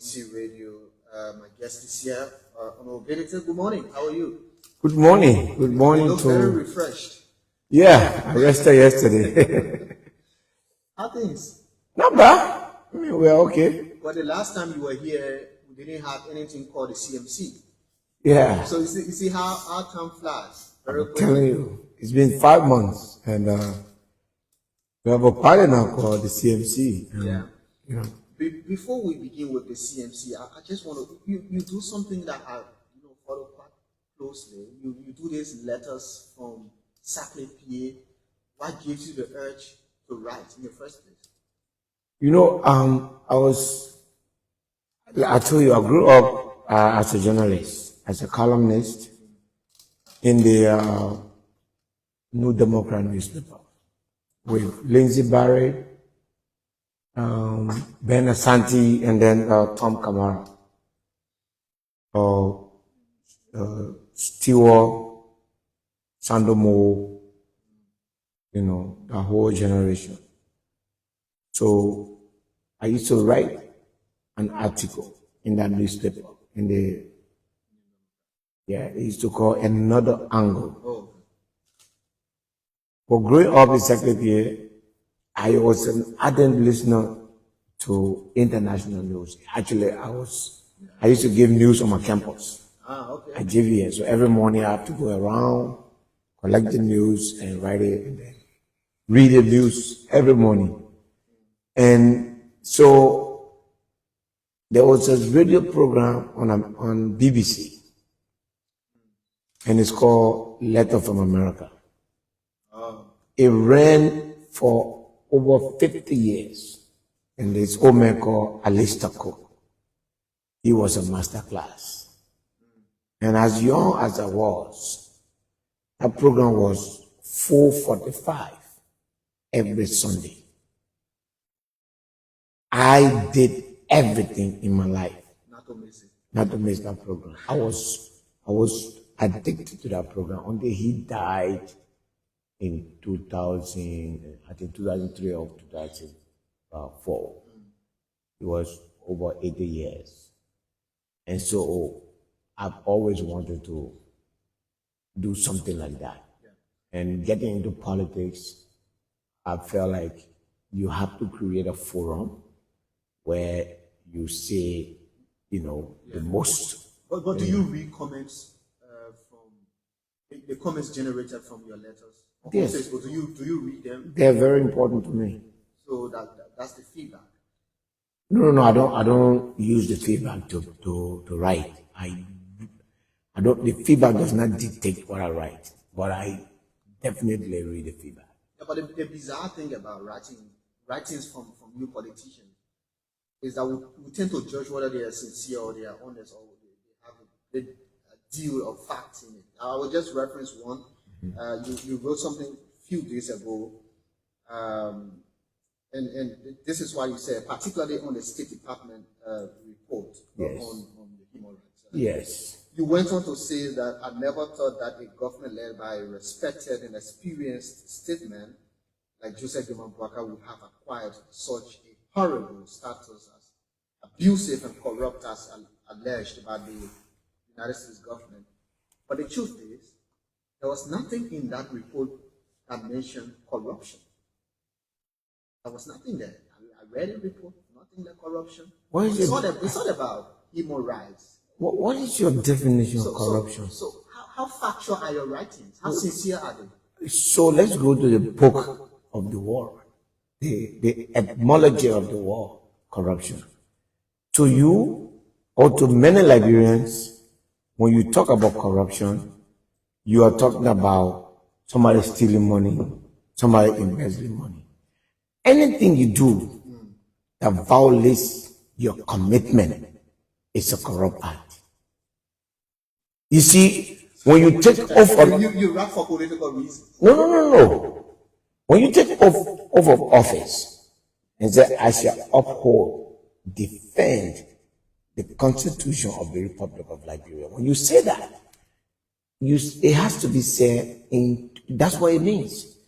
ELBC Radio. My guest is here, Honorable Bility. Good morning. How are you? Good morning. Good morning You look very refreshed. Yeah, I rested yesterday. How things? Not bad. I mean, we're okay. But the last time you were here, we didn't have anything called the CMC. Yeah. So you see how time flies. Very I'm telling you, it's been 5 months, and we have a party now called the CMC. Yeah. You know. Before we begin with the CMC, I just want to you do something that I follow quite closely. You do these letters from Saclay PA. What gives you the urge to write in the first place? I told you, I grew up as a journalist, as a columnist in the New Democrat newspaper with Lindsay Barrett, Ben Asante, and then Tom Kamara, Stewart, Sandomo, the whole generation. So I used to write an article in that newspaper it used to call Another Angle. Oh. But growing up in Secretary, I was an ardent listener to international news. Actually, I used to give news on my campus at JVS. So every morning I have to go around, collect the news and write it, and then read the news every morning. And so there was a radio program on BBC, and it's called Letter from America. It ran for over 50 years, and this old man called Alistair Cook. He was a master class. And as young as I was, that program was 4:45 every Sunday. I did everything in my life not to miss that program. I was addicted to that program until he died in 2000, I think 2003 or 2004. It was over 80 years. And so I've always wanted to do something like that. And getting into politics, I felt like you have to create a forum where you say, the most. But do you read comments from the comments generated from your letters? Yes. Facebook, do you read them? They're very important to me. So that's the feedback. No, I don't use the feedback to write. The feedback does not dictate what I write, but I definitely read the feedback. Yeah, but the bizarre thing about writings from new politicians is that we tend to judge whether they are sincere or they are honest or they have a deal of facts in it. I will just reference one. You wrote something a few days ago, and this is why you said, particularly on the State Department report on the human rights. Yes. You went on to say that I never thought that a government led by a respected and experienced statesman like Joseph Joman-Bwaka would have acquired such a horrible status as abusive and corrupt as alleged by the United States government. But the truth is, there was nothing in that report that mentioned corruption. There was nothing there. I read the report, nothing like corruption. It's not about human rights. What is your definition of corruption? So how factual are your writings? How sincere are they? So let's go to the book of the war, the etymology of the war, corruption. To you, or to many Liberians, when you talk about corruption, you are talking about somebody stealing money, somebody embezzling money. Anything you do that violates your commitment is a corrupt act. You see, when you take off of... You run for political reasons. No. When you take off of office and say, I shall uphold, defend the Constitution of the Republic of Liberia, when you say that, it has to be said that's what it means.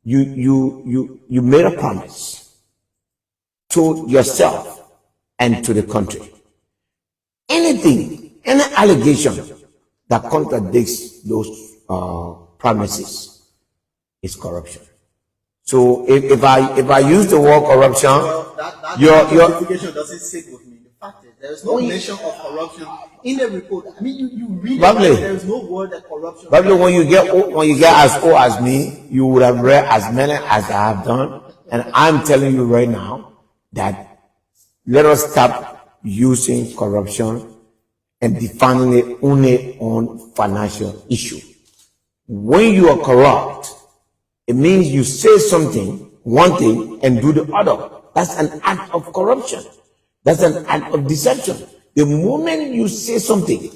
You made a promise to yourself and to the country anything, any allegation that contradicts those promises is corruption. So if I use the word corruption, that your justification doesn't sit with me. The fact is, there is no mention of corruption in the report. I mean, you read it, there is no word that corruption. Probably when you get as old as me, you would have read as many as I have done, and I'm telling you right now that let us stop using corruption and defining it only on financial issue. When you are corrupt, it means you say something, one thing, and do the other. That's an act of corruption. That's an act of deception. The moment you say something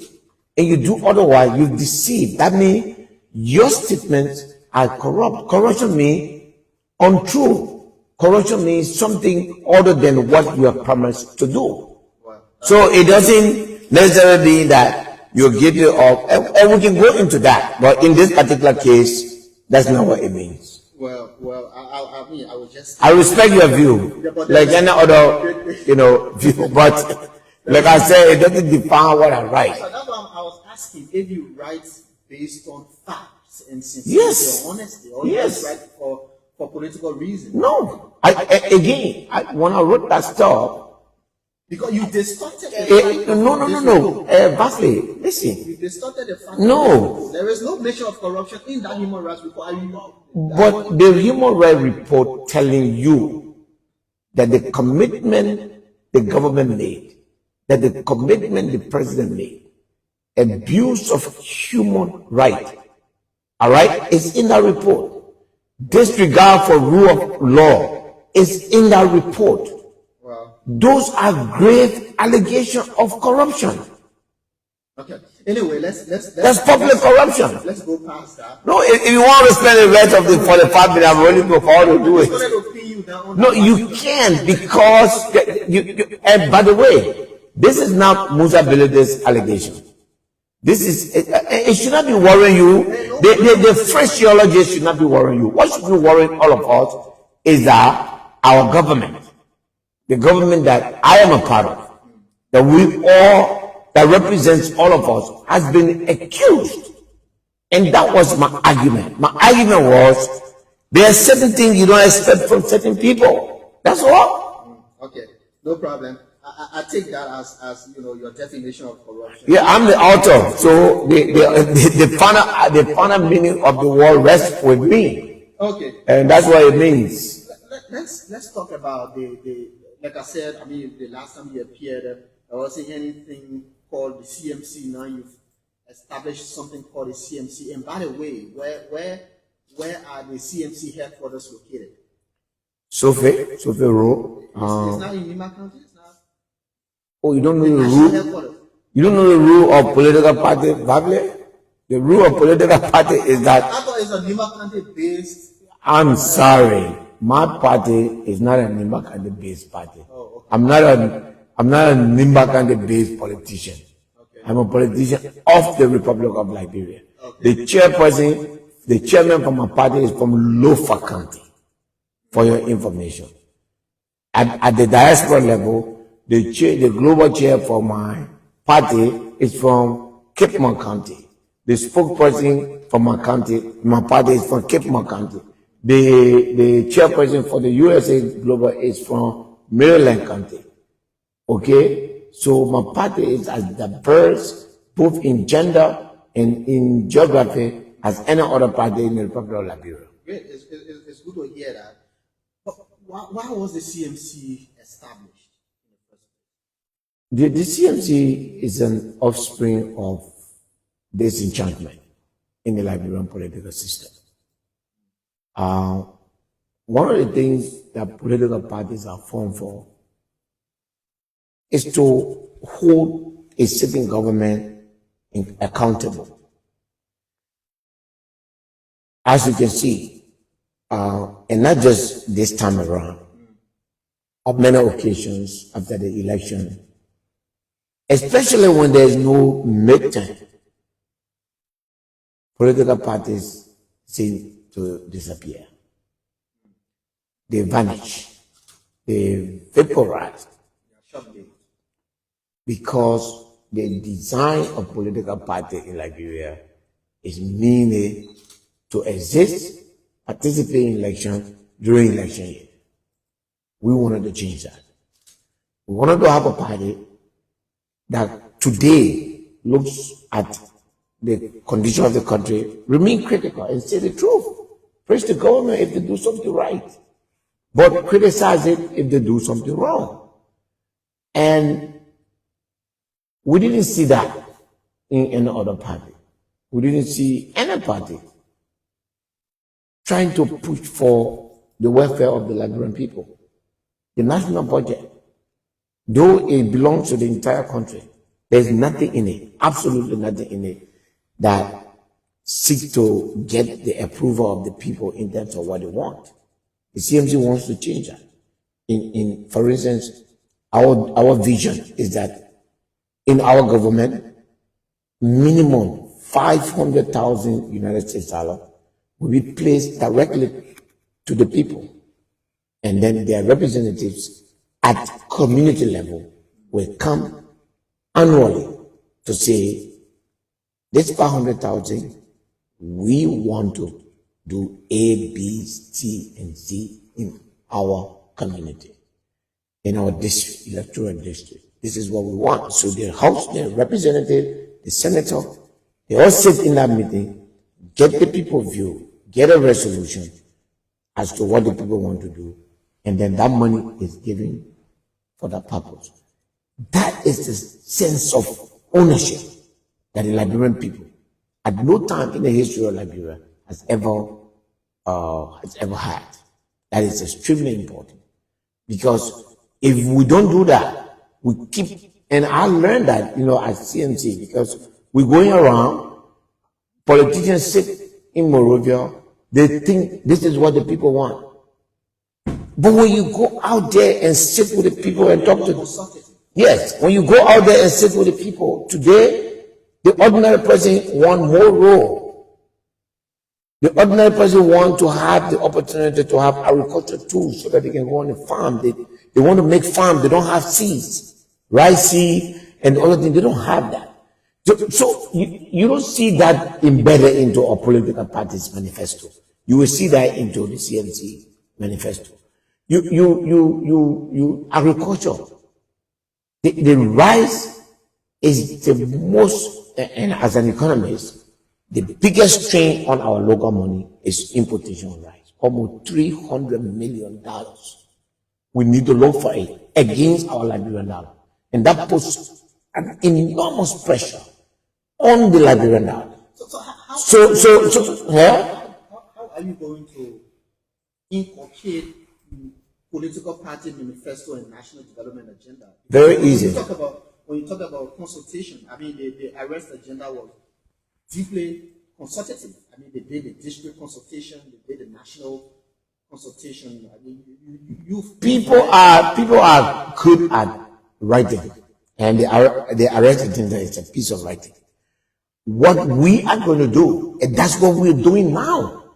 and you do otherwise, you deceive. That means your statements are corrupt. Corruption means untrue. Corruption means something other than what you have promised to do. So it doesn't necessarily mean that you're guilty of, and we can go into that. But in this particular case, that's not what it means. Well, I mean, I was just. I respect your view, like any other, view. But like I said, it doesn't define what I write. So that's why I was asking if you write based on facts and sincerity or honesty, or you write for political reasons. No, when I wrote that stuff. Because you distorted the fact. No. Vastly, listen. You distorted the fact. No. There is no mention of corruption in that human rights report. But the human rights report telling you that the commitment the government made, that the commitment the president made, abuse of human right, all right, is in that report. Disregard for rule of law is in that report. Those are grave allegations of corruption. Okay. Anyway, that's public corruption. Let's go past that. No, if you want to spend the rest of the 45 minutes, I'm willing to follow to do it. No, you can't, because and by the way, this is not Musa Bility's allegation. This is it should not be worrying you. The phraseology should not be worrying you. What should be worrying all of us is that our government, the government that I am a part of, that represents all of us, has been accused. And that was my argument. My argument was, there are certain things you don't expect from certain people. That's all. Okay, no problem. I take that as your definition of corruption. Yeah, I'm the author. So the final meaning of the word rests with me. Okay. And that's what it means. Let's talk about the like I said, I mean, the last time you appeared, there wasn't anything called the CMC. Now you've established something called the CMC. And by the way, where are the CMC headquarters located? Sophie Road. It's not in Lima County. It's not. Oh, you don't know the rule? You don't know the rule of political party, Babylon? The rule of political party is that. I thought it's a Lima County based. I'm sorry. My party is not a Nimba County-based party. Oh, okay. I'm not a Nimba County-based politician. Okay. I'm a politician of the Republic of Liberia. Okay. The chairman for my party is from Lofa County, for your information. At the diaspora level, the global chair for my party is from Cape Mo County. The spokesperson for my party is from Cape Mo County. The chairperson for the USA Global is from Maryland County. Okay? So my party is as diverse, both in gender and in geography, as any other party in the Republic of Liberia. Great. It's good to hear that. But why was the CMC established in the first place? The CMC is an offspring of disenchantment in the Liberian political system. One of the things that political parties are formed for is to hold a sitting government accountable. As you can see, and not just this time around, on many occasions after the election, especially when there's no midterm, political parties seem to disappear. They vanish. They vaporize. Because the design of political party in Liberia is mainly to exist, participate in elections during election year. We wanted to change that. We wanted to have a party that today looks at the condition of the country, remain critical and say the truth. Praise the government if they do something right, but criticize it if they do something wrong. And we didn't see that in any other party. We didn't see any party trying to push for the welfare of the Liberian people. The national budget, though it belongs to the entire country, there's nothing in it, absolutely nothing in it, that seeks to get the approval of the people in terms of what they want. The CMC wants to change that. For instance, our vision is that in our government, minimum 500,000 United States dollars will be placed directly to the people. And then their representatives at community level will come annually to say, this 500,000, we want to do A, B, C, and Z in our community, in our district, electoral district. This is what we want. So the House, the representative, the senator, they all sit in that meeting, get the people view, get a resolution as to what the people want to do, and then that money is given for that purpose. That is the sense of ownership that the Liberian people, at no time in the history of Liberia, has ever had. That is extremely important, because if we don't do that, we keep. And I learned that, at CMC, because we're going around, politicians sit in Monrovia, they think this is what the people want. But when you go out there and sit with the people and talk to them, yes, when you go out there and sit with the people, today, the ordinary person wants more role. The ordinary person wants to have the opportunity to have agricultural tools so that they can go on a farm. They want to make farms. They don't have seeds, rice seed, and other things. They don't have that. So you don't see that embedded into our political party's manifesto. You will see that into the CMC manifesto. Agriculture. The rice is the most, and as an economist, the biggest strain on our local money is importation of rice. Almost $300 million. We need to look for it against our Liberian dollar. And that puts an enormous pressure on the Liberian dollar. How are you going to inculcate political party manifesto and national development agenda? Very easy. When you talk about consultation, I mean, the arrest agenda was deeply consultative. I mean, they did the district consultation, they did the national consultation. I mean, people are good at writing, and the arrest agenda is a piece of writing. What we are going to do, and that's what we're doing now.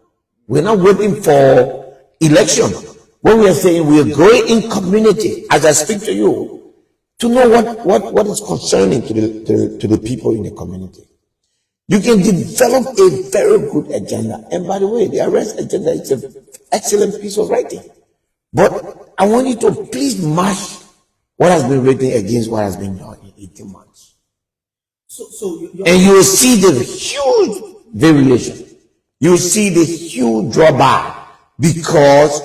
We're not waiting for election. What we are saying, we are going in community, as I speak to you, to know what is concerning to the people in the community. You can develop a very good agenda. And by the way, the arrest agenda is an excellent piece of writing. But I want you to please match what has been written against what has been done in 18 months. And you will see the huge variation. You will see the huge drawback, because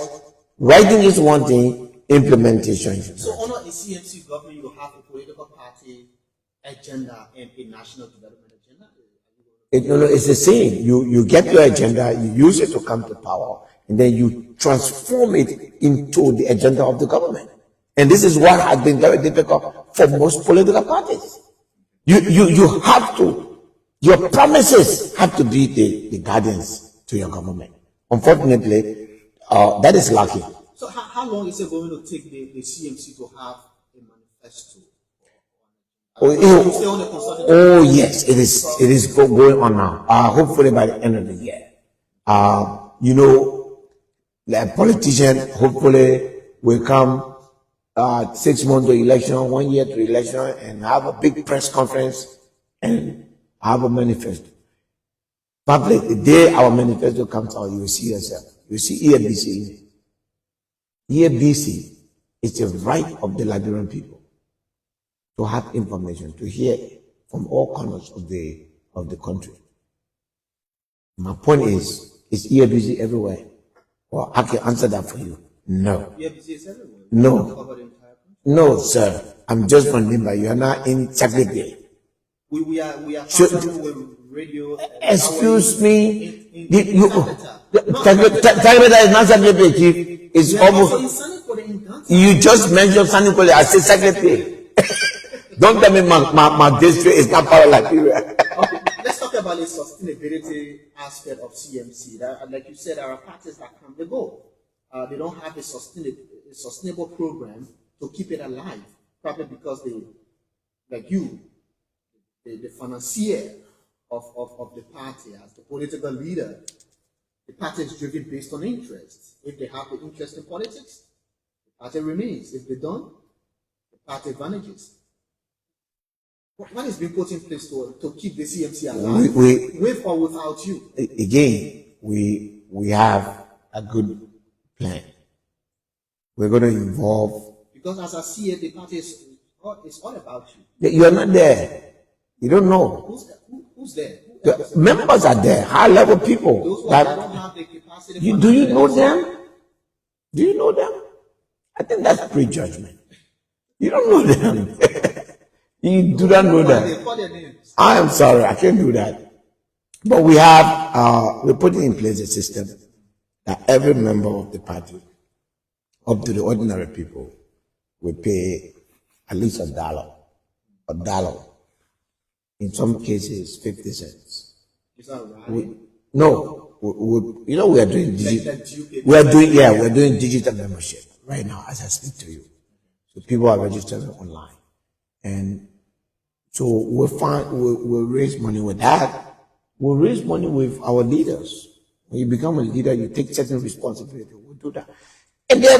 writing is one thing, implementation is another. So under a CMC government, you have a political party agenda and a national development agenda? It's the same. You get your agenda, you use it to come to power, and then you transform it into the agenda of the government. And this is what has been very difficult for most political parties. You have to, your promises have to be the guardians to your government. Unfortunately, that is lacking. So how long is it going to take the CMC to have a manifesto? Oh yes, it is going on now. Hopefully by the end of the year. The politician hopefully will come 6 months to election, 1 year to election, and have a big press conference and have a manifesto. Public, the day our manifesto comes out, you will see yourself. You will see ELBC in it. ELBC is the right of the Liberian people to have information, to hear from all corners of the country. My point is ELBC everywhere? Well, I can answer that for you. No. ELBC is everywhere. No. No, sir. I'm just from Limba. You are not in Secretary. We are partnering with radio. Excuse me. Secretary is not Secretary, Chief. It's almost. You just mentioned Sunny Kole. I said Secretary. Don't tell me my district is not part of Liberia. Okay, let's talk about the sustainability aspect of CMC. Like you said, there are parties that come and go. They don't have a sustainable program to keep it alive, probably because they, like you, the financier of the party, as the political leader, the party is driven based on interest. If they have the interest in politics, the party remains. If they don't, the party vanishes. What is being put in place to keep the CMC alive, with or without you? Again, we have a good plan. We're going to involve. Because as I see it, the party is all about you. You are not there. You don't know. Who's there? The members are there, high-level people. Those that don't have the capacity. Do you know them? Do you know them? I think that's prejudgment. You don't know them. You do not know them. I am sorry, I can't do that. But we have, we're putting in place a system that every member of the party, up to the ordinary people, will pay at least $1. In some cases, 50 cents. Is that right? We are doing we're doing digital membership right now as I speak to you. So people are registering online, and so we'll raise money with that. We'll raise money with our leaders. When you become a leader, you take certain responsibility. We'll do that, and then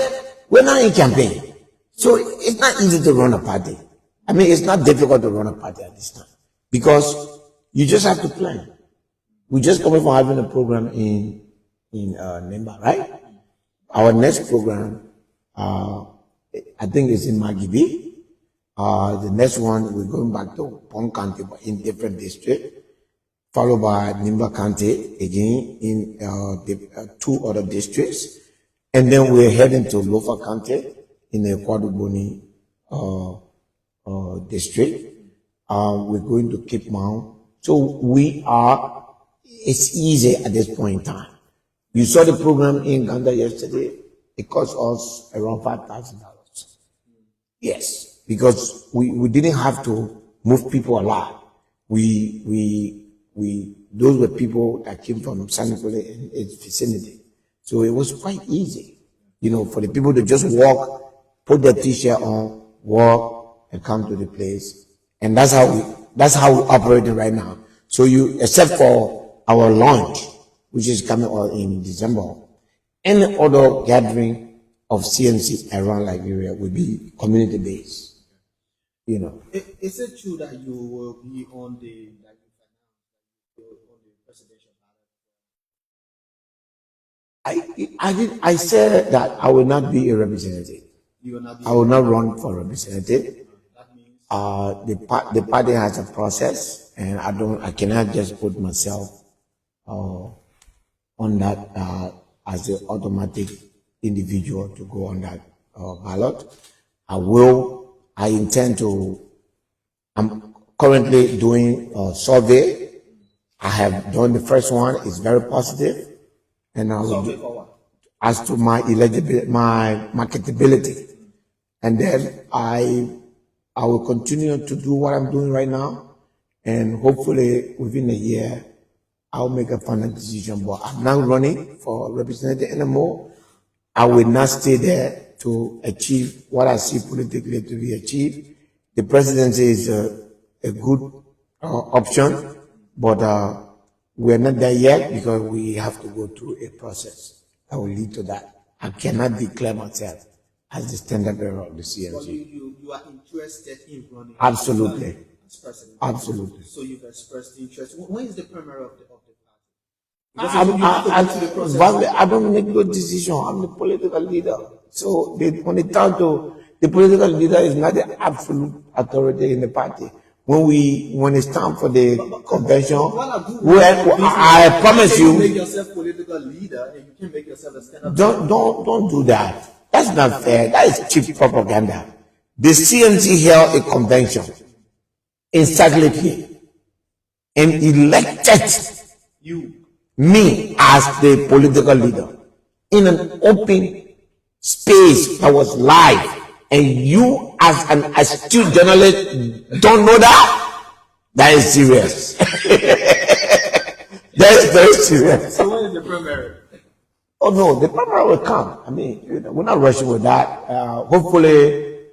we're not in campaign, so it's not easy to run a party. I mean, it's not difficult to run a party at this time, because you just have to plan. We just coming from having a program in Nemba, right? Our next program, I think is in Magibi. The next one, we're going back to Pong County, but in different district, followed by Nimba County, again in 2 other districts. And then we're heading to Lofa County in the Kwaduboni district. We're going to Cape Mount. So it's easy at this point in time. You saw the program in Uganda yesterday. It cost us around $5,000. Yes, because we didn't have to move people a lot. Those were people that came from San Nicolas and its vicinity. So it was quite easy, for the people to just walk, put their t-shirt on, walk, and come to the place. And that's how we operating right now. So except for our launch, which is coming out in December, any other gathering of CMC around Liberia will be community-based. Is it true that you will be on the presidential ballot? I said that I will not be a representative. You will not be. I will not run for representative. That means the party has a process, and I cannot just put myself on that as an automatic individual to go on that ballot. I'm currently doing a survey. I have done the first one. It's very positive, and I will do as to my eligibility, my marketability, and then I will continue to do what I'm doing right now, and hopefully within a year I'll make a final decision. But I'm not running for representative anymore. I will not stay there to achieve what I see politically to be achieved. The presidency is a good option, but we're not there yet because we have to go through a process that will lead to that. I cannot declare myself as the standard bearer of the CMC. But you are interested in running Absolutely. as president. Absolutely. So you've expressed interest. When is the primary of the party? I don't make no decision. I'm the political leader. So when it comes to the political leader is not the absolute authority in the party. When it's time for the convention, I promise you, make yourself political leader and you can make yourself a stand-up. Don't do that. That's not fair. That is cheap propaganda. The CMC held a convention in Saglipy and elected me as the political leader in an open space that was live. And you, as an astute journalist, don't know that? That is serious. That is very serious. So when is the primary? Oh no, the primary will come. I mean, we're not rushing with that. Hopefully,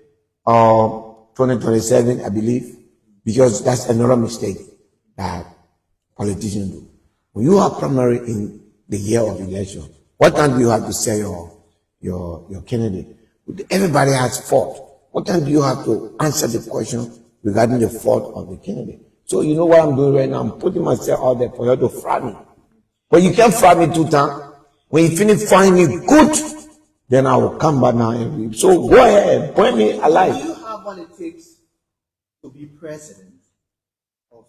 2027, I believe, because that's another mistake that politicians do. When you have primary in the year of election, what time do you have to say your candidate? Everybody has fault. What time do you have to answer the question regarding the fault of the candidate? So you know what I'm doing right now? I'm putting myself out there for you to fry me. But you can't fry me 2 times. When you finish frying me good, then I will come back now. So go ahead, point me alive. Do you have what it takes to be president of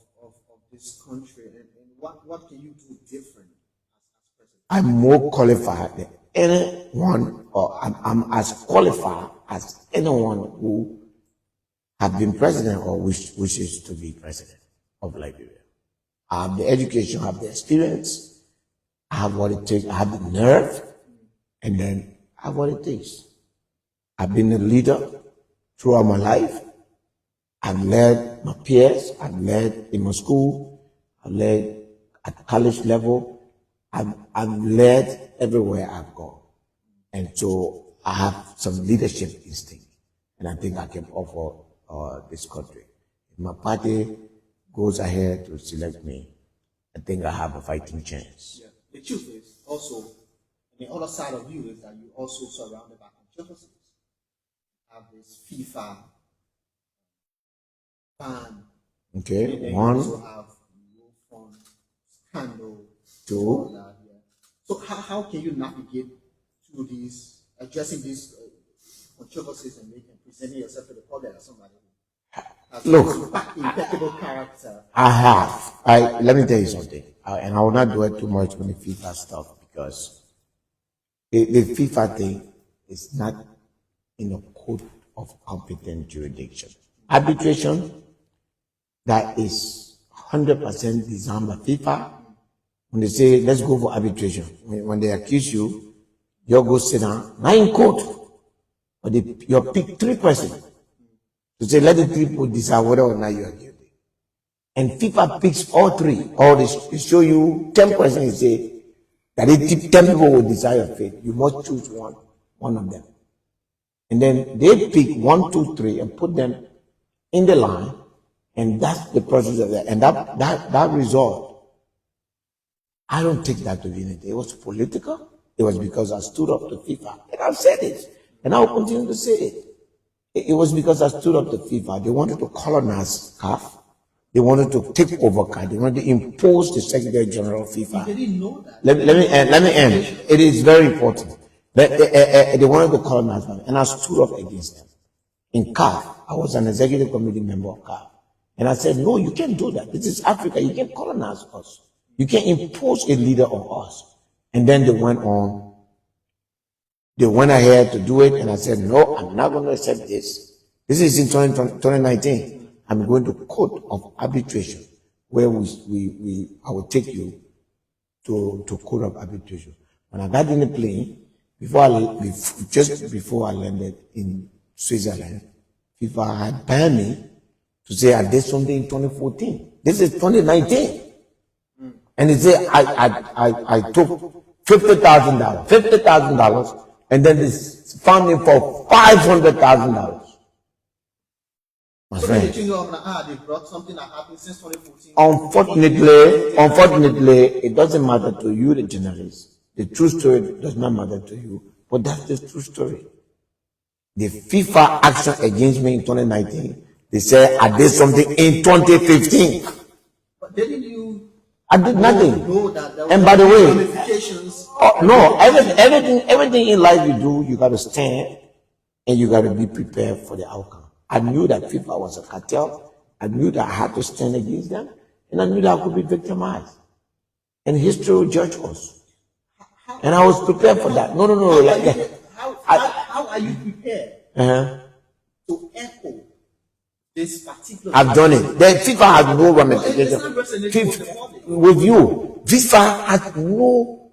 this country? And what can you do different as president? I'm more qualified than anyone, or I'm as qualified as anyone who have been president or wishes to be president of Liberia. I have the education, I have the experience, I have what it takes, I have the nerve, and then I have what it takes. I've been a leader throughout my life. I've led my peers, I've led in my school, I've led at college level, I've led everywhere I've gone. And so I have some leadership instinct, and I think I can offer this country. If my party goes ahead to select me, I think I have a fighting chance. Yeah. The truth is also, the other side of you is that you're also surrounded by controversies. You have this FIFA ban. Okay, and one. You also have low fund scandal. 2. That, yeah. So how can you navigate through these, addressing these controversies and presenting yourself to the public as somebody who has impeccable character? Let me tell you something, and I will not do it too much on the FIFA stuff, because the FIFA thing is not in a court of competent jurisdiction. Arbitration that is 100% designed by FIFA. When they say, let's go for arbitration, when they accuse you, you go sit down, not in court, but you pick 3 persons to say, let the 3 people decide whether or not you are guilty. And FIFA picks all 3, or they show you 10 persons and say that 10 people will decide your fate. You must choose one of them. And then they pick 1, 2, 3 and put them in the line, and that's the process of that. And that result, I don't take that to be anything. It was political. It was because I stood up to FIFA. And I've said it. And I will continue to say it. It was because I stood up to FIFA. They wanted to colonize CAF. They wanted to take over CAF. They wanted to impose the Secretary General of FIFA. They didn't know that. Let me end. It is very important. They wanted to colonize me. And I stood up against them. In CAF, I was an executive committee member of CAF. And I said, no, you can't do that. This is Africa. You can't colonize us. You can't impose a leader on us. And then they went ahead to do it, and I said, no, I'm not going to accept this. This is in 2019. I'm going to court of arbitration, where I will take you to court of arbitration. When I got in the plane, just before I landed in Switzerland, FIFA had banned me to say I did something in 2014. This is 2019. And he said, I took $50,000, and then they found me for $500,000. My friend. They brought something that happened since 2014. Unfortunately, it doesn't matter to you, the journalist. The true story does not matter to you, but that's the true story. the FIFA action against me in 2019, they said I did something in 2015. But didn't you? I did nothing. Know that there and by the way, ramifications. no, everything in life you do, you got to stand and you got to be prepared for the outcome. I knew that FIFA was a cartel. I knew that I had to stand against them, and I knew that I could be victimized. And history will judge us. And I was prepared for that. No. How are you prepared to echo this particular? I've done it. The FIFA has no ramification. With you, FIFA has no.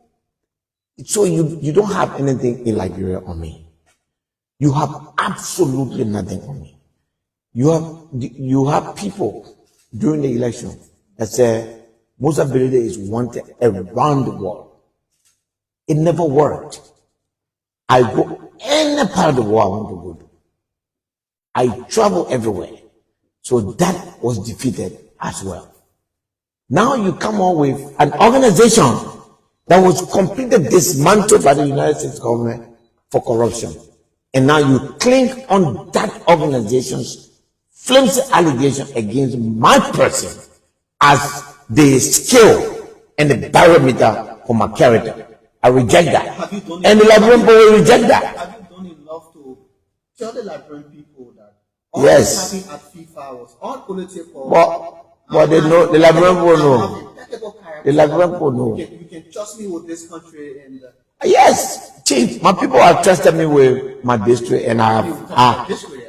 So you don't have anything in Liberia on me. You have absolutely nothing on me. You have people during the election that say Musa Bility is wanted around the world. It never worked. I go any part of the world I want to go to. I travel everywhere. So that was defeated as well. Now you come on with an organization that was completely dismantled by the United States government for corruption. And now you cling on that organization's flimsy allegation against my person as the scale and the barometer for my character. I reject that. And the Liberian people will reject that. Have you done enough to tell the Liberian people that all this happening at FIFA was all political? But they know, the Liberian people know. The Liberian people know. You can trust me with this country and yes, Chief, my people have trusted me with my district, and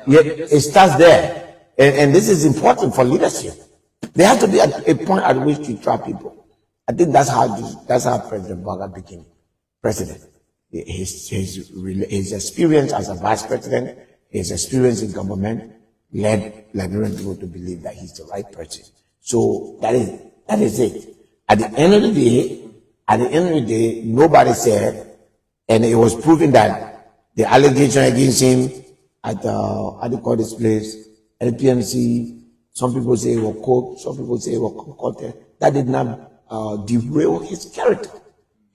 it starts there. And this is important for leadership. There has to be a point at which you trap people. I think that's how President Baga became president. His experience as a vice president, his experience in government led Liberian people to believe that he's the right person. So that is it. At the end of the day, nobody said, and it was proven that the allegation against him at how do you call this place, LPMC, some people say it was court, some people say it was concocted. That did not derail his character.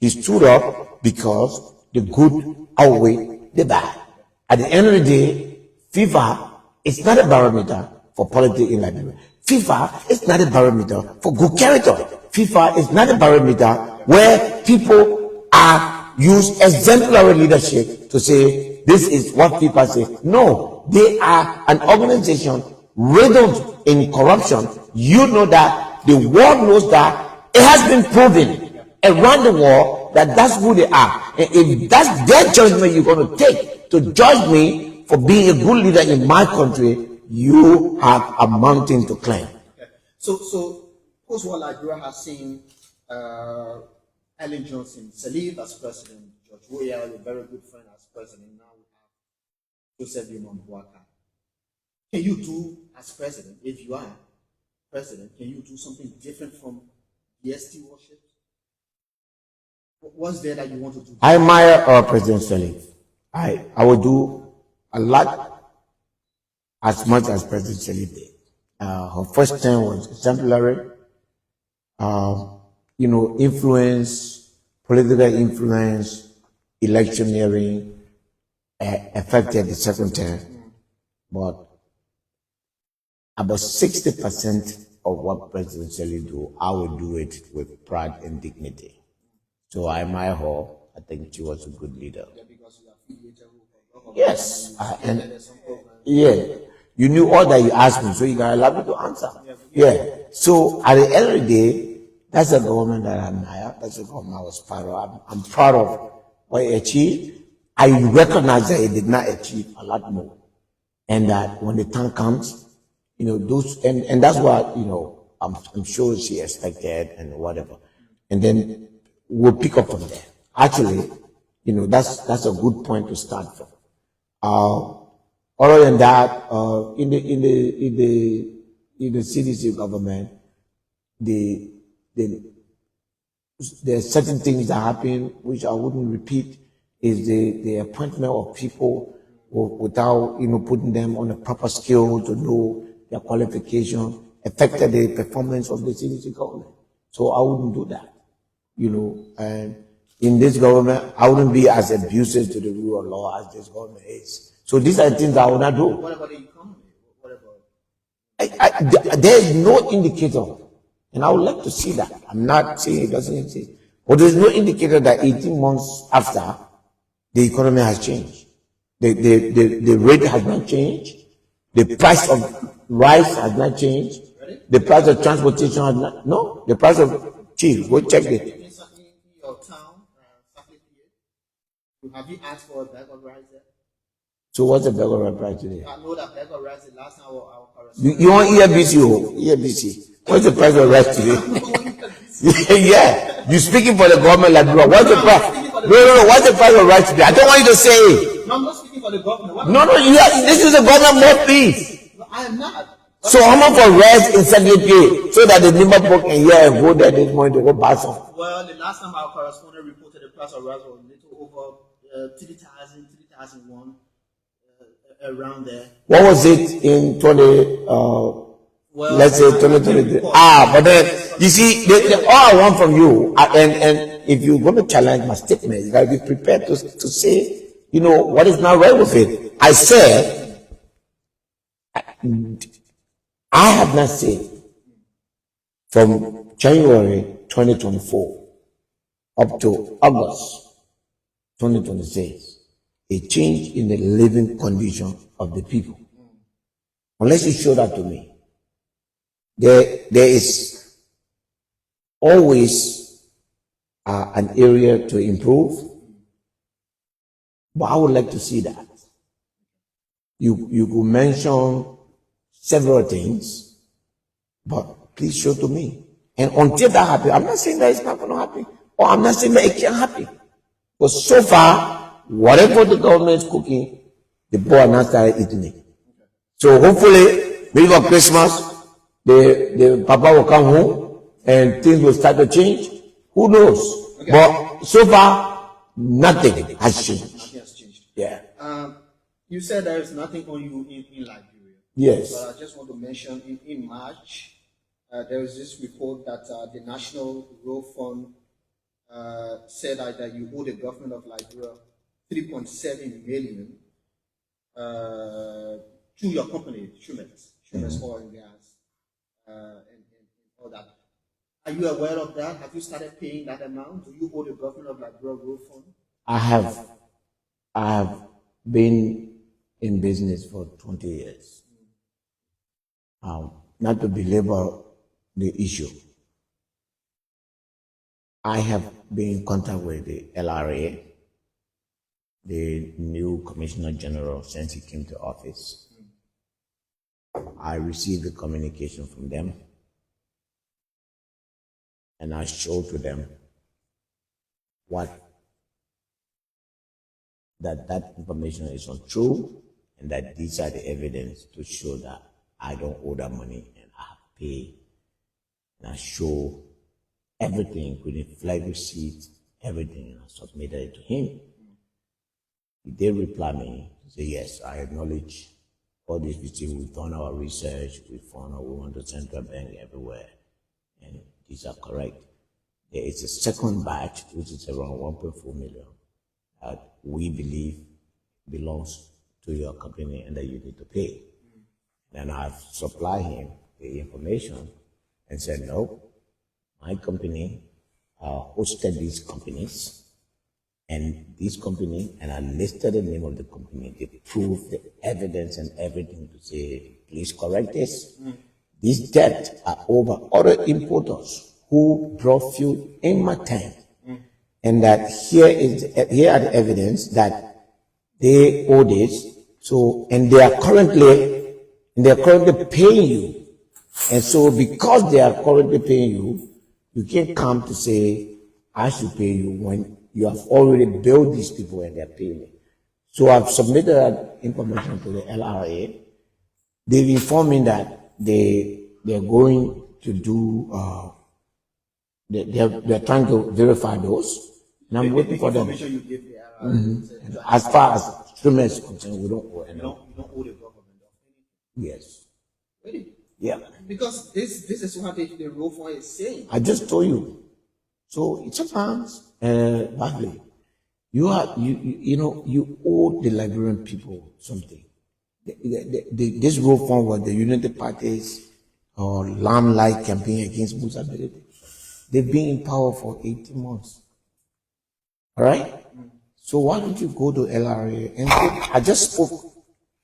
He stood up because the good outweighed the bad. At the end of the day, FIFA is not a barometer for politics in Liberia. FIFA is not a barometer for good character. FIFA is not a barometer where people are use exemplary leadership to say this is what FIFA say. No, they are an organization riddled in corruption. You know that, the world knows that. It has been proven around the world that that's who they are. And if that's their judgment you're going to take to judge me for being a good leader in my country, you have a mountain to climb. Okay. So post-war Liberia has seen Ellen Johnson Sirleaf as president, George Weah, a very good friend, as president. Now we have Joseph Boakai. Can you do, as president, if you are president, can you do something different from the ST worship? What's there that you want to do? I admire President Sirleaf. I will do a lot, as much as President Sirleaf did. Her first term was exemplary. Influence, political influence, electioneering affected the second term, but about 60% of what President Sirleaf do, I would do it with pride and dignity. So I admire her. I think she was a good leader. Yes, you knew all that you asked me, so you got allow me to answer. Yeah. So at the end of the day, that's a government that I admire. That's a government I was proud of. I'm proud of what it achieved. I recognize that it did not achieve a lot more, and that when the time comes, those and that's what I'm sure she expected and whatever, and then we'll pick up from there. Actually, that's a good point to start from. Other than that, in the CDC government, there's certain things that happen which I wouldn't repeat. Is the appointment of people without putting them on a proper skill to know their qualification affected the performance of the CDC government. So I wouldn't do that. And in this government, I wouldn't be as abusive to the rule of law as this government is. So these are the things that I will not do. What about the economy? What about? There is no indicator, and I would like to see that. I'm not saying it doesn't exist, but there is no indicator that 18 months after the economy has changed. The rate has not changed. The price of rice has not changed. The price of transportation has not. No, the price of chief. Go check it. In your town, have you asked for a bag of rice there? So what's the bag of rice price today? I know that bag of rice the last time our You want ELBC? ELBC. What's the price of rice today? Yeah, you speaking for the government like bro. What's the price? No. What's the price of rice today? I don't want you to say it. No, I'm not speaking for the government. No. This is a government mouthpiece. No, I am not. So how much for rice in Secretary so that the member can hear and go there this morning to go buy some? Well, the last time our correspondent reported the price of rice was a little over 3,000, 3,001, around there. What was it in 20? Let's say 2023. But then you see, all I want from you, and if you're going to challenge my statement, you got to be prepared to say, what is not right with it. I said, I have not seen from January 2024 up to August 2026 a change in the living condition of the people. Unless you show that to me. There is always an area to improve, but I would like to see that. You could mention several things, but please show to me. And until that happens, I'm not saying that it's not going to happen, or I'm not saying that it can't happen. But so far, whatever the government is cooking, the boy are not started eating it. So hopefully, maybe for Christmas, the papa will come home and things will start to change. Who knows? Okay. But so far, nothing has changed. Nothing has changed. Yeah. You said there is nothing on you in Liberia. Yes. But I just want to mention in March, there was this report that the National Road Fund said that you owe the government of Liberia 3.7 million to your company, Shumets Oil and Gas, and all that. Are you aware of that? Have you started paying that amount? Do you owe the government of Liberia Road Fund? I have been in business for 20 years. Not to belabor the issue, I have been in contact with the LRA, the new Commissioner General, since he came to office. I received the communication from them, and I showed to them that information is untrue, and that these are the evidence to show that I don't owe that money and I have paid. And I show everything, including flight receipts, everything, and I submitted it to him. He did reply me to say, yes, I acknowledge all this. We've done our research, we found out we want the central bank everywhere, and these are correct. There is a second batch, which is around 1.4 million, that we believe belongs to your company and that you need to pay. And I've supplied him the information and said, no, my company hosted these companies, and this company, and I listed the name of the company, the proof, the evidence and everything to say, please correct this. These debts are over other importers who brought fuel in my tank. And that here are the evidence that they owe this. So, and they are currently paying you. And so because they are currently paying you, you can't come to say, I should pay you when you have already billed these people and they're paying me. So I've submitted that information to the LRA. They've informed me that they're going to do, they're trying to verify those. And I'm waiting for them. You give the LRA. As far as instruments are concerned, we don't owe any. You don't owe the government anything. Yes. Really? Yeah. Because this is what the Road Fund is saying. I just told you. So it happens badly. you owe the Liberian people something. This road fund was the United Party's lamb-like campaign against Musa Bility. They've been in power for 18 months. All right? So why don't you go to LRA and I just spoke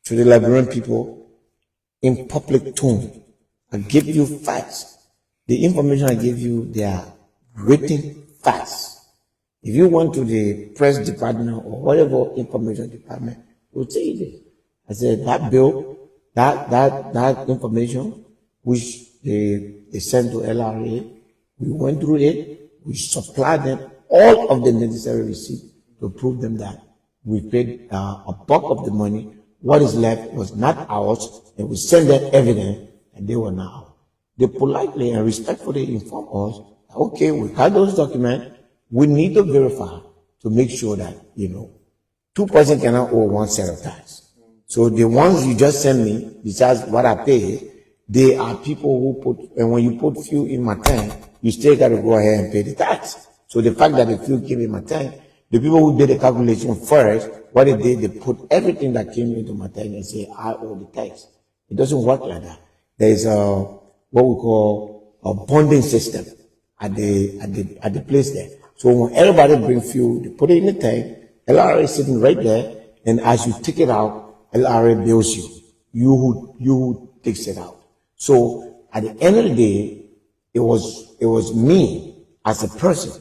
to the Liberian people in public tone. I give you facts. The information I give you, they are written facts. If you went to the press department or whatever information department, will say this. I said that bill, that information, which they sent to LRA, we went through it, we supplied them all of the necessary receipts to prove them that we paid a bulk of the money. What is left was not ours, and we sent them evidence, and they were not ours. They politely and respectfully informed us, okay, we got those documents, we need to verify to make sure that, two persons cannot owe one set of tax. So the ones you just sent me, besides what I pay, they are people who put, and when you put fuel in my tank, you still got to go ahead and pay the tax. So the fact that the fuel came in my tank, the people who did the calculation first, what they did, they put everything that came into my tank and say, I owe the tax. It doesn't work like that. There is what we call a bonding system at the place there. So when everybody brings fuel, they put it in the tank, LRA is sitting right there, and as you take it out, LRA bills you. You who takes it out. So at the end of the day, it was me as a person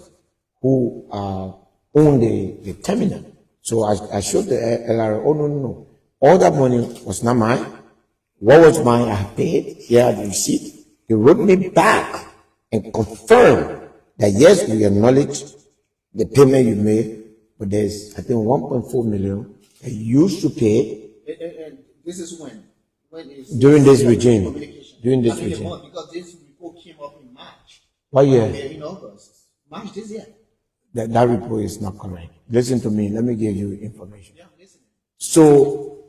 who owned the terminal. So I showed the LRA, oh no. All that money was not mine. What was mine, I paid. Here the receipt. He wrote me back and confirmed that yes, we acknowledge the payment you made, but there's, I think, 1.4 million that you used to pay. And this is when? When is during this regime. During this regime. Because this report came up in March. What year? In August. March this year. That report is not correct. Listen to me. Let me give you information. Yeah, listen. So,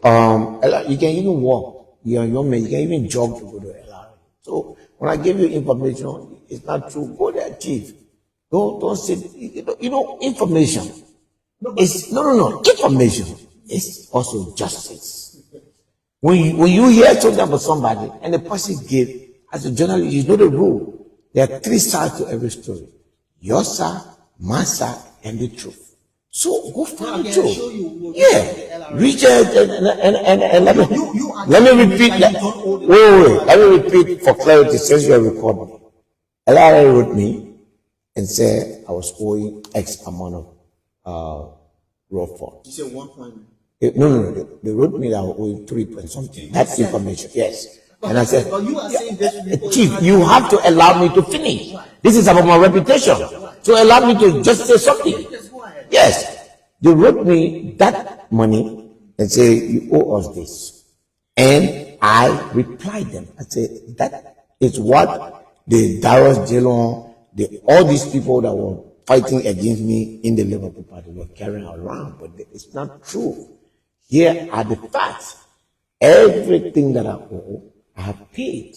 you can even walk. You're a young man. You can even jog to go to LRA. So, when I give you information, it's not true. Go there, chief. Don't say, information. No. Information is also justice. When you hear something about somebody and the person give, as a journalist, you know the rule. There are three sides to every story. Your side, my side, and the truth. So go find the truth. Yeah. Reach out and let me repeat. Wait. Let me repeat for clarity since you are recording. LRA wrote me and said I was owing X amount of raw funds. You said 1 point. No. They wrote me that I was owing 3 point something. That's information. Yes. And I said, but you are saying this Chief, you have to allow me to finish. This is about my reputation. So allow me to just say something. Yes. They wrote me that money and say, you owe us this. And I replied them. I said, that is what the Darius Jelon, all these people that were fighting against me in the Liverpool Party were carrying around. But it's not true. Here are the facts. Everything that I owe, I have paid.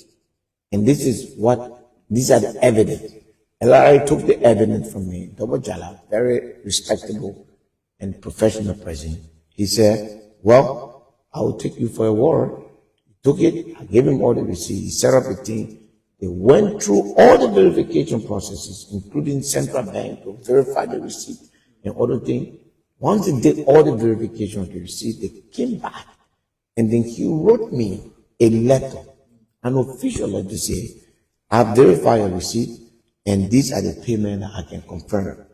And these are the evidence. LRA took the evidence from me, Double Jala, very respectable and professional person. He said, well, I will take you for a word. He took it, I gave him all the receipts, he set up a team. They went through all the verification processes, including central bank to verify the receipt and other things. Once they did all the verification of the receipt, they came back. And then he wrote me a letter, an official letter to say, I've verified your receipt, and these are the payments that I can confirm.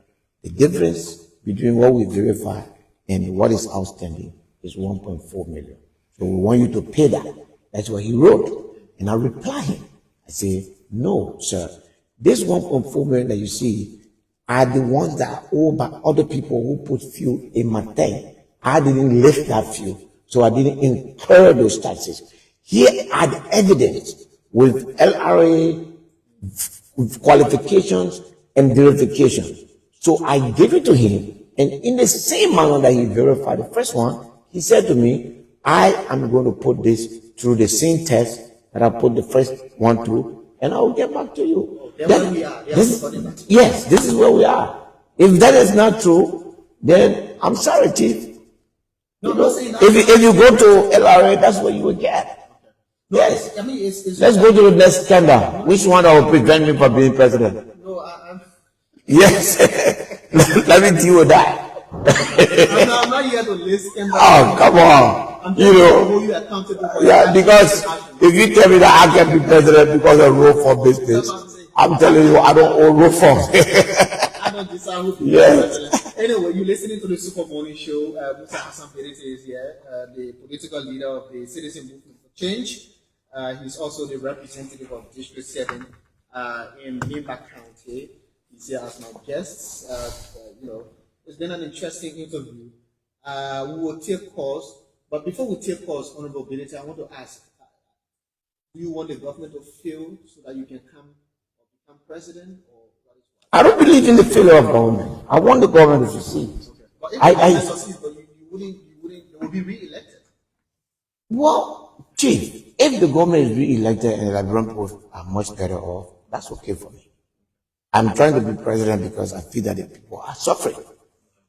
The difference between what we verify and what is outstanding is 1.4 million. So we want you to pay that. That's what he wrote. And I reply him. I say, no, sir. This 1.4 million that you see are the ones that are owed by other people who put fuel in my tank. I didn't lift that fuel, so I didn't incur those taxes. Here are the evidence with LRA qualifications and verifications. So I gave it to him, and in the same manner that he verified the first one, he said to me, I am going to put this through the same test that I put the first one through, and I will get back to you. Yes, this is where we are. If that is not true, then I'm sorry, Chief. No, I'm not saying that. If you go to LRA, that's what you will get. No, Yes. I mean, Let's go to the next scandal. Which one will prevent me from being president? No, I'm. Yes. Let me deal with that. I'm not here to list scandals. Oh, come on. I'm just to hold you accountable for Yeah, because if you tell me that I can be president because of road for business, I'm telling you, I don't own road for. I don't decide who to be president. Anyway, you're listening to the Super Morning Show. Musa Hassan Bility is here, the political leader of the Citizen Movement for Change. He's also the representative of District 7 in Nimba County. He's here as my guest. It's been an interesting interview. We will take calls, but before we take calls, Honorable Bility, I want to ask, do you want the government to fail so that you can come or become president? Or what is what? I don't believe in the failure of government. I want the government to succeed. Okay. But if the government succeeds, but you wouldn't, they will be re-elected. Well, Chief, if the government is re-elected and the Liberian posts are much better off, that's okay for me. I'm trying to be president because I feel that the people are suffering.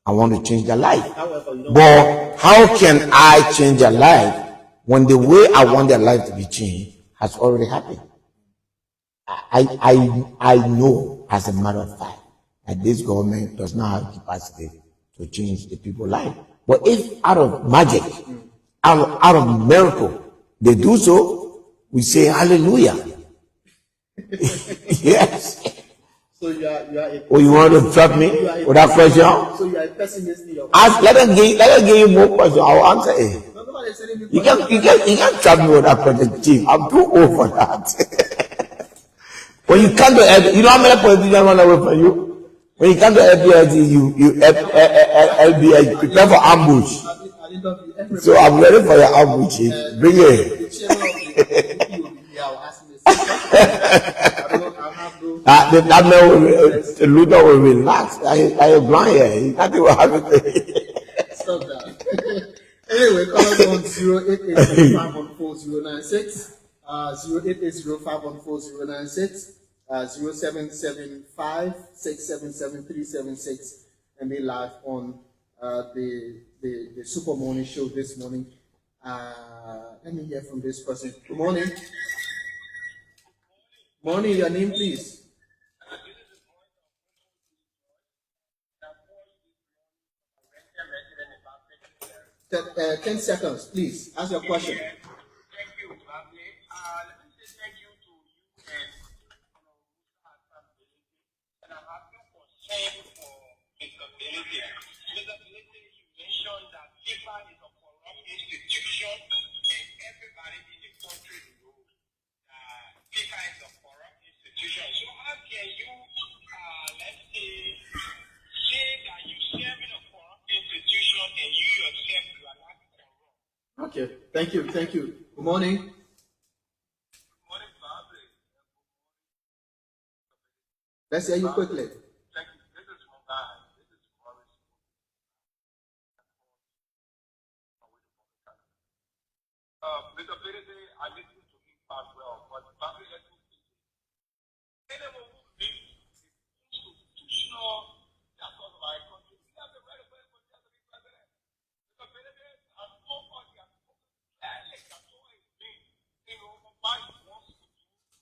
I want to change their life. But how can I change their life when the way I want their life to be changed has already happened? I know, as a matter of fact, that this government does not have capacity to change the people's life. But if out of magic, out of miracle, they do so, we say hallelujah. Yes. So you are Oh, you want to trap me with that question? So you are a pessimist in your Let us give you more questions. I'll answer it. You can't trap me with that question, Chief. I'm too old for that. When you come to LBI, you know how many politicians run away from you? When you come to LBI, you LBI prepare for ambush. So I'm ready for your ambush, Chief. Bring it. That man Luther will relax. I am blind here. Nothing will happen to me. Stop that. Anyway, call us on 0880-514-096, 0880-514-096, 0775-677-376, and be live on the Super Morning Show this morning. Let me hear from this person. Good morning. Morning, your name, please. 10 seconds, please. Ask your question. Thank you, lovely. Let me say thank you to you and and I'm asking for shame for Mr. Bility. Mr. Bility, you mentioned that FIFA is a corrupt institution and everybody in the country knows that FIFA is a corrupt institution. So how can you, let's say that you serve in a corrupt institution and you yourself you are not corrupt? Okay, thank you. Good morning. Good morning, Father. Let's hear you quickly. Thank you. This is Musa. This is Morris. Mr. Bility, I listen to him as well, but Father, let me say, anyone who believes the institutional aspect of our country, we have the right of everybody to be president. Mr. Bility, as so far he has spoken clearly, that's all he's been. Why he wants to do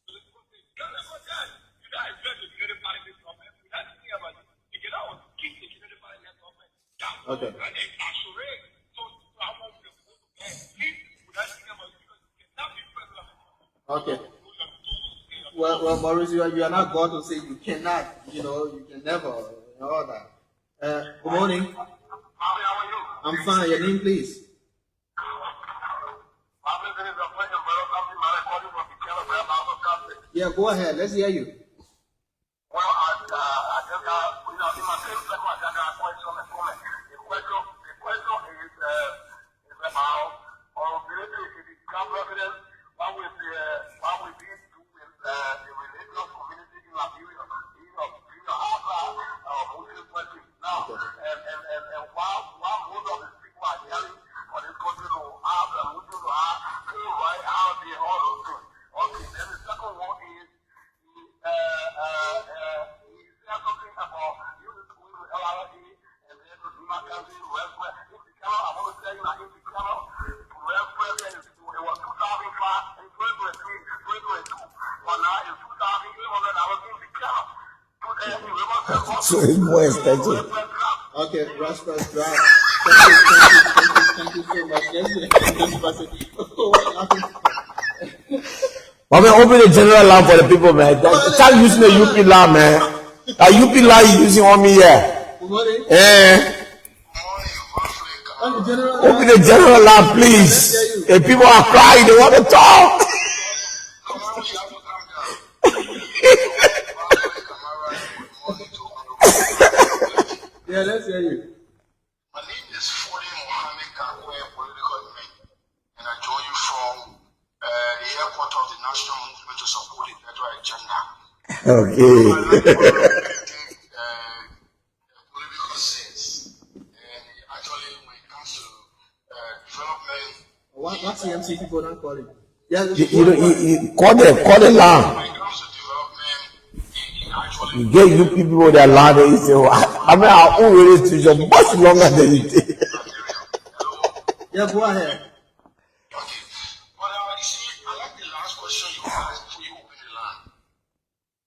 political things. You don't understand. You know, I read the Unity Party government. We had to think about it. You cannot keep the Unity Party government. Okay. And actually, so I want to go to bed. Please, without thinking about it, because you cannot be president. Okay. Well, Maurice, you are not God to say you cannot, you can never, all that. Good morning. How are you? I'm fine. Your name, please. Yeah, go ahead. Let's hear you. Well, I just got, in my same second, I got a question and comment. The question is about, Bility, if you become president, what will be do with the religious community in Liberia, in Muslim countries now? And while most of the people are yelling for this country to have the Muslim to have full right, how they all do. Okay, then the second one is, So it's more expensive. Okay, Rascals Drive. Thank you so much. Mommy, open the general lab for the people, man. Start using the UP lab, man. That UP lab you using on me here. Open the general lab, please. The people are crying, they want to talk. Yeah, let's hear you. My name is Fodi Mohammed Kakwe, political man, and I join you from the airport of the National Movement to Support the Federal Agenda. Okay. Political sense, and actually when it comes to development. What's the MC people not calling? Yeah, you call the land. When it comes to development, actually. You get you people with their land, and you say, I mean, our own relationship much longer than you think. Yeah, go ahead. Okay. But you see, I like the last question you asked before you open the land.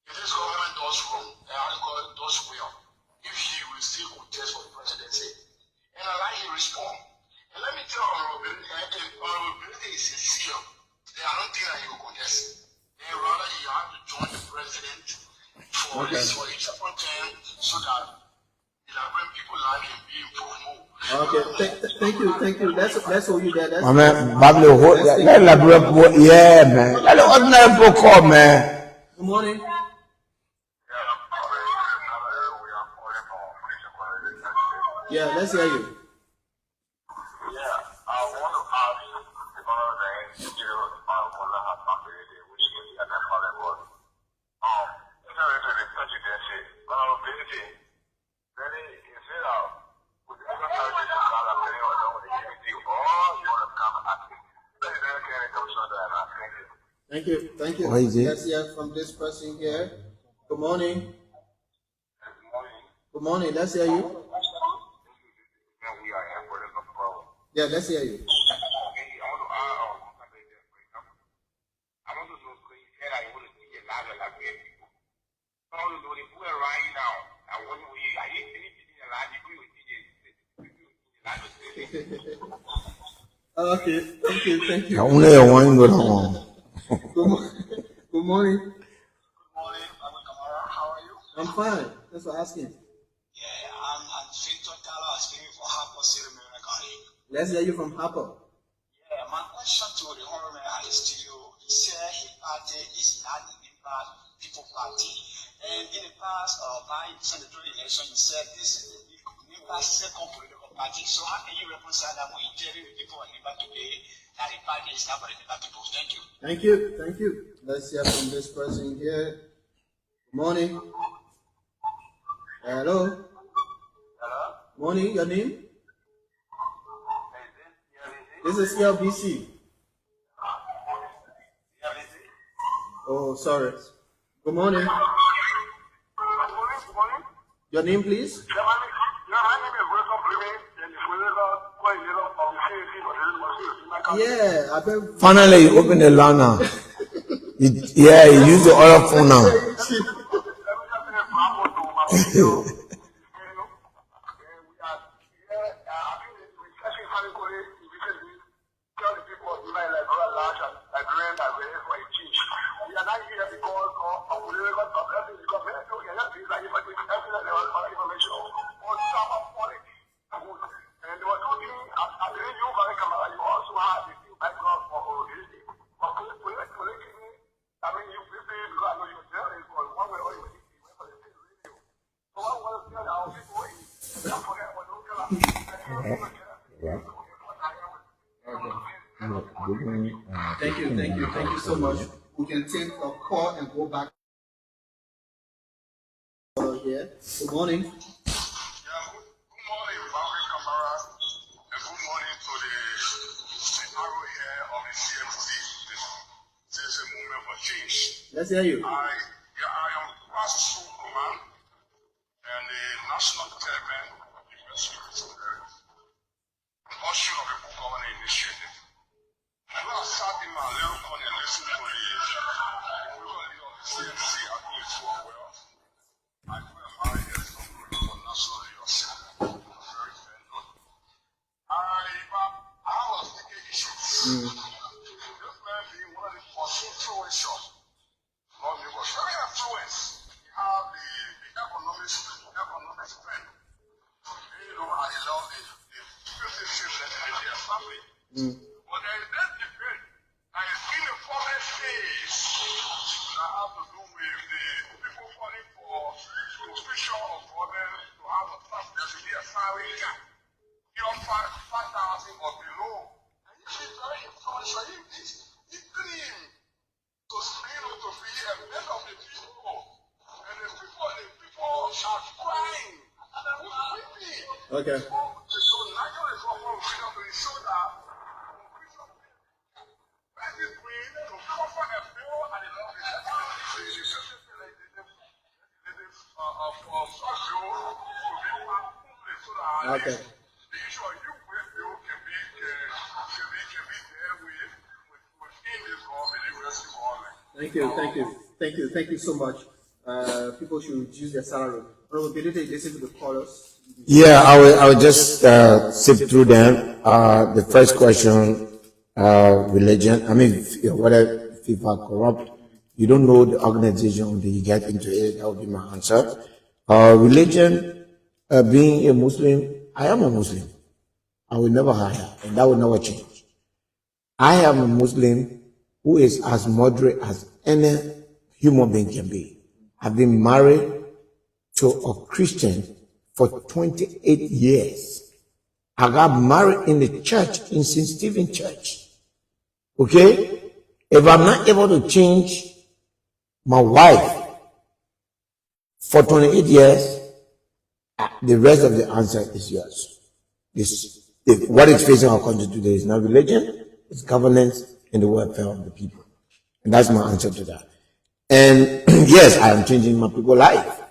If this government does wrong, does well, if he will still contest for the presidency, and I like he respond. And let me tell Bility is sincere. They are not think that he will contest. They rather you have to join the president for a second term so that when people like him be improved more. Okay, thank you. Let's hold you there. That's Let elaborate. Yeah, man. Let the ordinary people call, man. Good morning. Yeah, let's hear you. Thank you. Let's hear from this person here. Good morning. Good morning. Let's hear you. Yeah, let's hear you. Okay, thank you. I only have one good one. Good morning. Good morning, how are you? I'm fine. Thanks for asking. Yeah, I'm Victor Tala, speaking for Harper City, America. Let's hear you from Harper. Yeah, my question to the honorable is to you. He said his party is not the Impact People Party. And in the past, by senatorial election, you said this is the Impact second political party. So how can you reconcile that when you tell the people in Impact today that the party is not for the Impact people? Thank you. Thank you. Let's hear from this person here. Good morning. Hello. Morning, your name? This is ELBC. Oh, sorry. Good morning. Your name, please? Yeah, I bet. Finally, you open the line now. You use the other phone now. Thank you so much. We can take a call and go back here. Good morning. Yeah, good morning, Bobby Kamara, and good morning to the arrow here of the CMC, the Citizen Movement for Change. Let's hear you. I am Pastor Command and the National Chairman of the Investigative Reporting, an usher of the Book Governing Initiative. I know I sat in my little corner and listened to the CMC. I think it's so well. I feel But there is that debate that is still a foreign phase that have to do with the people calling for provision of others to have a trust. There should be a salary cap beyond 5,000 or below. And you should very influential. He dream to be a man of the people. And the people are crying. Okay. So Nigel is offering freedom to show that this green to offer a bill and the law is Okay. the issue of you bill can be dealt with within this government. Thank you so much. People should reduce their salary. Probability, listen to the chorus. Yeah, I will just zip through them. The first question, religion. I mean, whether people are corrupt, you don't know the organization until you get into it. That would be my answer. Religion, being a Muslim, I am a Muslim. I will never hire, and that will never change. I am a Muslim who is as moderate as any human being can be. I've been married to a Christian for 28 years. I got married in the church, in St. Stephen Church. Okay? If I'm not able to change my wife for 28 years, the rest of the answer is yours. What is facing our country today is not religion, it's governance and the welfare of the people. And that's my answer to that. And yes, I am changing my people's life.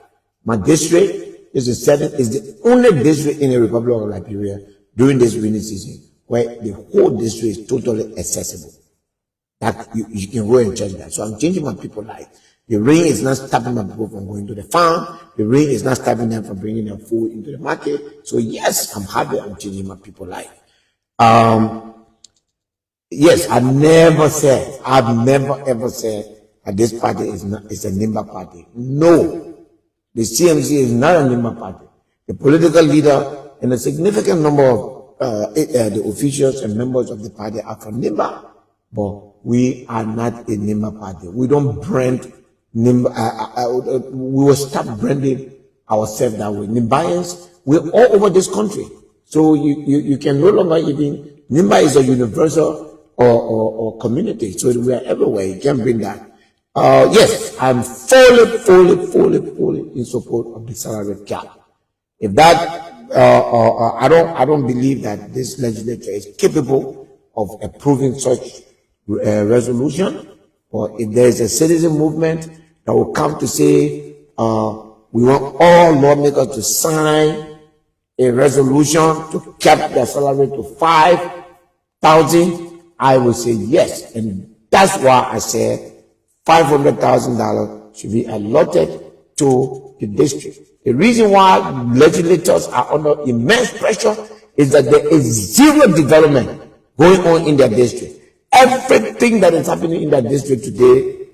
My district is the only district in the Republic of Liberia during this rainy season where the whole district is totally accessible. That you can go and check that. So I'm changing my people's life. The rain is not stopping my people from going to the farm. The rain is not stopping them from bringing their food into the market. So yes, I'm happy I'm changing my people's life. Yes, I've never ever said that this party is a Nimba party. No. The CMC is not a Nimba party. The political leader and a significant number of the officials and members of the party are from Nimba, but we are not a Nimba party. We don't brand Nimba. We will stop branding ourselves that way. Nimbayans, we're all over this country. So you can no longer even, Nimba is a universal or community. So we are everywhere. You can bring that. Yes, I'm fully in support of the salary cap. If that, I don't believe that this legislature is capable of approving such resolution. Or if there is a citizen movement that will come to say, we want all lawmakers to sign a resolution to cap their salary to 5,000, I will say yes. And that's why I said $500,000 should be allotted to the district. The reason why legislators are under immense pressure is that there is zero development going on in their district. Everything that is happening in that district today,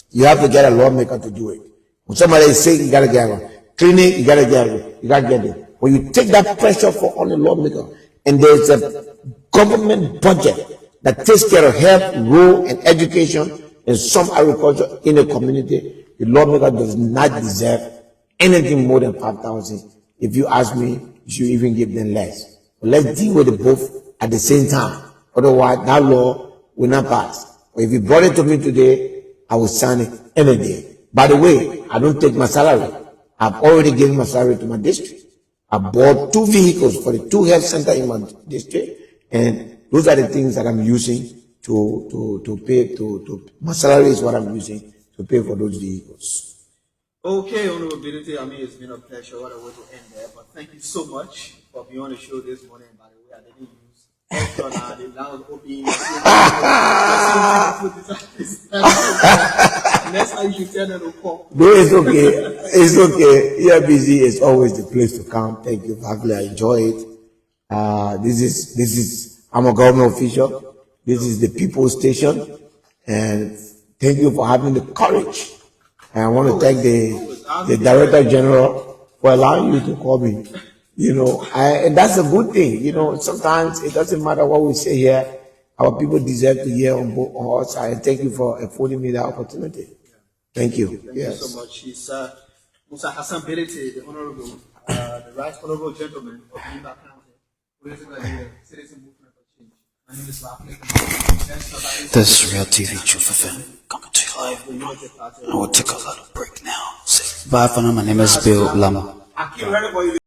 you have to get a lawmaker to do it. When somebody is sick, you gotta get one. Cleaning, you gotta get it. You gotta get it. When you take that pressure for only lawmaker, and there's a government budget that takes care of health, road, and education, and some agriculture in the community, the lawmaker does not deserve anything more than 5,000. If you ask me, you should even give them less. But let's deal with the both at the same time. Otherwise, that law will not pass. But if you brought it to me today, I will sign it any day. By the way, I don't take my salary. I've already given my salary to my district. I bought 2 vehicles for the 2 health centers in my district, and those are the things that I'm using to pay my salary is what I'm using to pay for those vehicles. Okay, Honorable Bility, I mean, it's been a pleasure. What a way to end there. But thank you so much for being on the show this morning. By the way, I didn't use next time you should tell them to call. No, it's okay. It's okay. ELBC is always the place to come. Thank you, Faculty. I enjoy it. This is, I'm a government official. This is the people's station. And thank you for having the courage. And I want to thank the Director General for allowing you to call me. And that's a good thing. Sometimes it doesn't matter what we say here. Our people deserve to hear on our side. Thank you for affording me that opportunity. Thank you. Thank you so much. He's Musa Hassan Bility, the Honorable, the Right Honorable Gentleman of Musa County, political leader, citizen movement for change. My name is Rafik. This is Real TV Truth FM coming to you live. I will take a little break now. Bye for now. My name is Bill Lama.